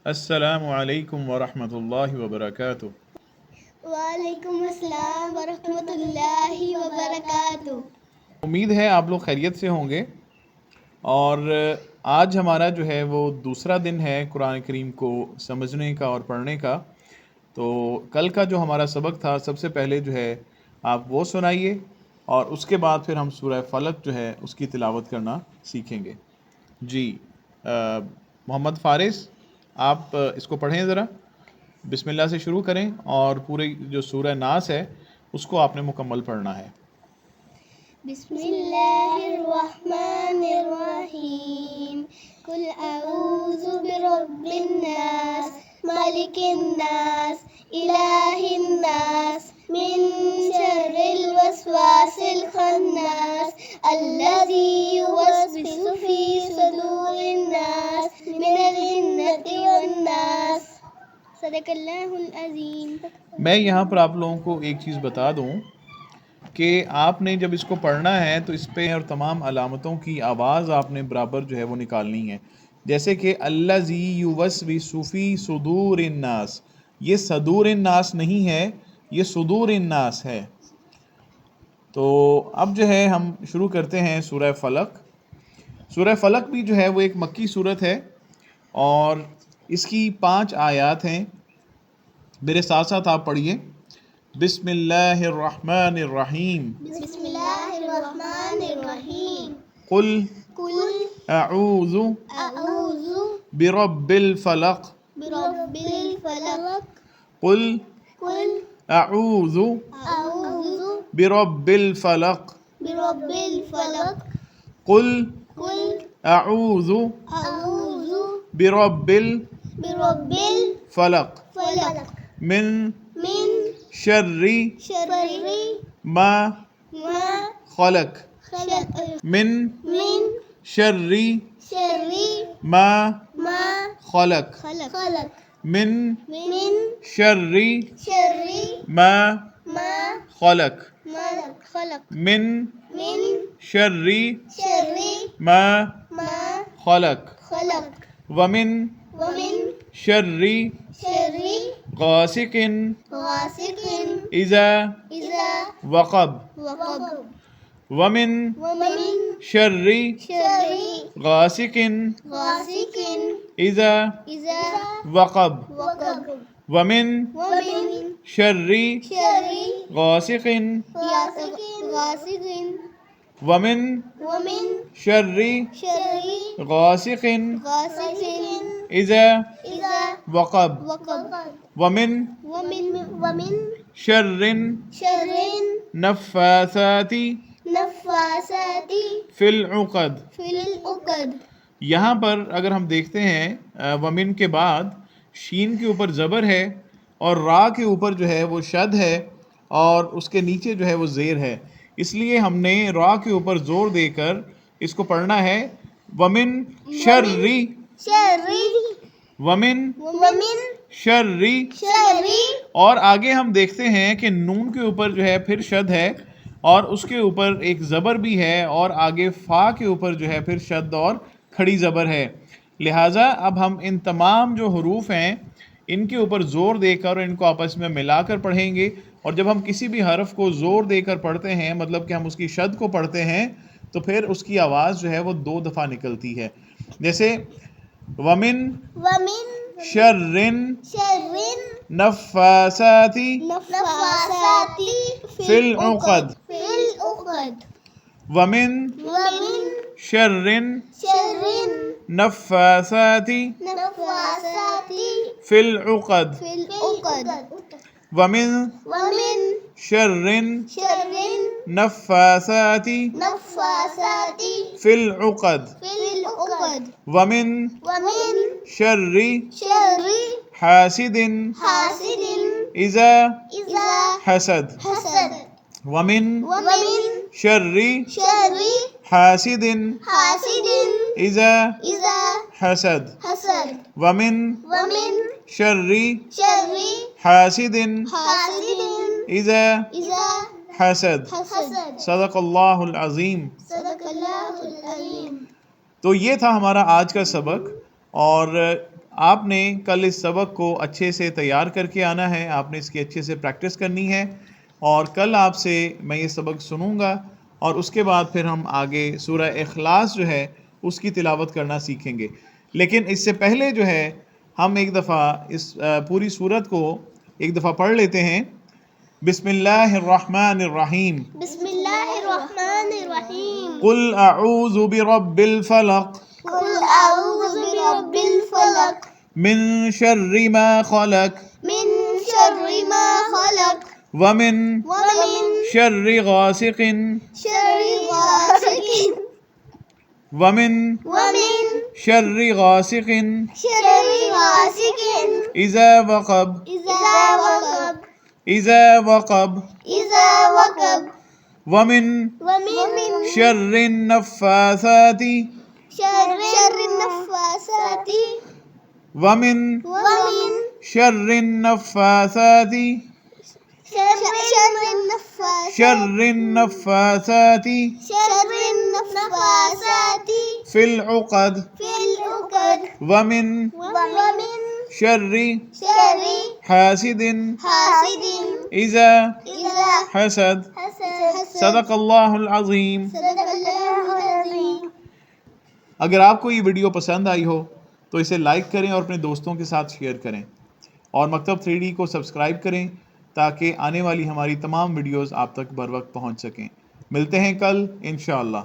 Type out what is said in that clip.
السلام علیکم ورحمۃ اللہ وبرکاتہ۔ وعلیکم السلام ورحمۃ اللہ وبرکاتہ۔ امید ہے آپ لوگ خیریت سے ہوں گے، اور آج ہمارا جو ہے وہ دوسرا دن ہے قرآن کریم کو سمجھنے کا اور پڑھنے کا۔ تو کل کا جو ہمارا سبق تھا، سب سے پہلے جو ہے آپ وہ سنائیے، اور اس کے بعد پھر ہم سورہ فلق جو ہے اس کی تلاوت کرنا سیکھیں گے۔ جی محمد فارس، آپ اس کو پڑھیں ذرا، بسم اللہ سے شروع کریں، اور پورے جو سورہ ناس ہے اس کو آپ نے مکمل پڑھنا ہے۔ بسم اللہ الرحمن الرحیم، قل اعوذ برب الناس، ملک الناس، الہ الناس، من شر الوسواس الخناس، الذی یوسوس فی صدور الناس من الجنۃ والناس۔ صدق اللہ العظیم۔ میں یہاں پر آپ لوگوں کو ایک چیز بتا دوں کہ آپ نے جب اس کو پڑھنا ہے تو اس پہ اور تمام علامتوں کی آواز آپ نے برابر جو ہے وہ نکالنی ہے، جیسے کہ الذی یوسوس فی صدور الناس، یہ صدور الناس نہیں ہے، یہ صدور الناس ہے۔ تو اب جو ہے ہم شروع کرتے ہیں سورہ فلق۔ سورہ فلق بھی جو ہے وہ ایک مکی صورت ہے، اور اس کی 5 آیات ہیں۔ میرے ساتھ ساتھ آپ پڑھیے، بسم اللہ الرحمن الرحیم، بسم اللہ الرحمن الرحیم، قل قل اعوذ اعوذ برب الفلق، برب الفلق، قل قل اعوذ اعوذ برب الفلق، برب الفلق، قل قل اعوذ اعوذ برب برب الفلق الفلق، من من شر شر ما ما خلق، خلق، من من شر شر ما ما خلق، خلق، من من شر شر ما ما خلق، خلق، من من شر شر ما ما خلق، خلق، ومن ومن شر شر غاسق غاسق اذا اذا وقب، وقب، ومن ومن شر شر غاسق غاسق اذا اذا وقب، وقب، ومن ومن شر شر غاسق غاسق ومن ومن شر شر غاسق غاسق اذا اذا وقب، وقب، ومن ومن شر شر نفاثات نفاثات فی العقد۔ فی العقد۔ یہاں پر اگر ہم دیکھتے ہیں ومن کے بعد شین کے اوپر زبر ہے، اور را کے اوپر جو ہے وہ شد ہے، اور اس کے نیچے جو ہے وہ زیر ہے، اس لیے ہم نے را کے اوپر زور دے کر اس کو پڑھنا ہے، ومن شر، شر ومن ومن شر، شر، اور آگے ہم دیکھتے ہیں کہ نون کے اوپر جو ہے پھر شد ہے، اور اس کے اوپر ایک زبر بھی ہے، اور آگے فا کے اوپر جو ہے پھر شد اور کھڑی زبر ہے۔ لہٰذا اب ہم ان تمام جو حروف ہیں ان کے اوپر زور دے کر اور ان کو آپس میں ملا کر پڑھیں گے، اور جب ہم کسی بھی حرف کو زور دے کر پڑھتے ہیں، مطلب کہ ہم اس کی شد کو پڑھتے ہیں، تو پھر اس کی آواز جو ہے وہ 2 دفعہ نکلتی ہے، جیسے ومن ومن شر شر نفاثات نفاثات فی العقد، فی العقد، ومن ومن شر شر نفاثات نفاثات فی العقد، فی العقد، ومن ومن شر شر نفاثات نفاثات فی العقد، فی العقد، ومن ومن شر شر حاسد حاسد اذا اذا حسد، حسد، ومن ومن شر شر حاسد حاسد اذا اذا حسد، حسد، ومن ومن شر شر حاسد حاسد اذا اذا حسد۔ حسد۔ صدق اللہ العظیم۔ صدق اللہ العظیم۔ تو یہ تھا ہمارا آج کا سبق، اور آپ نے کل اس سبق کو اچھے سے تیار کر کے آنا ہے، آپ نے اس کی اچھے سے پریکٹس کرنی ہے، اور کل آپ سے میں یہ سبق سنوں گا اور اس کے بعد پھر ہم آگے سورہ اخلاص جو ہے اس کی تلاوت کرنا سیکھیں گے۔ لیکن اس سے پہلے جو ہے ہم ایک دفعہ اس پوری سورت کو ایک دفعہ پڑھ لیتے ہیں۔ بسم اللہ الرحمن الرحیم۔ بسم اللہ الرحمن الرحیم۔ قل اعوذ برب الفلق قل اعوذ برب الفلق من شر ما خلق من شر ما خلق ومن ومن شر غاسق شر غاسق ومن ومن شر غاسق شر غاسق اذا وقب اذا وقب اذا وقب اذا وقب ومن ومن شر النفاثات شر النفاثات ومن ومن شر النفاثات شر النفاثات شر النفاثات شر النفاثات في العقد في العقد ومن ومن شر شر حاسد حاسد إذا إذا حسد حسد صدق اللہ العظیم۔ صدق اللہ العظیم۔ اگر آپ کو یہ ویڈیو پسند آئی ہو تو اسے لائک کریں اور اپنے دوستوں کے ساتھ شیئر کریں، اور مکتب 3D کو سبسکرائب کریں تاکہ آنے والی ہماری تمام ویڈیوز آپ تک بر وقت پہنچ سکیں۔ ملتے ہیں کل انشاءاللہ۔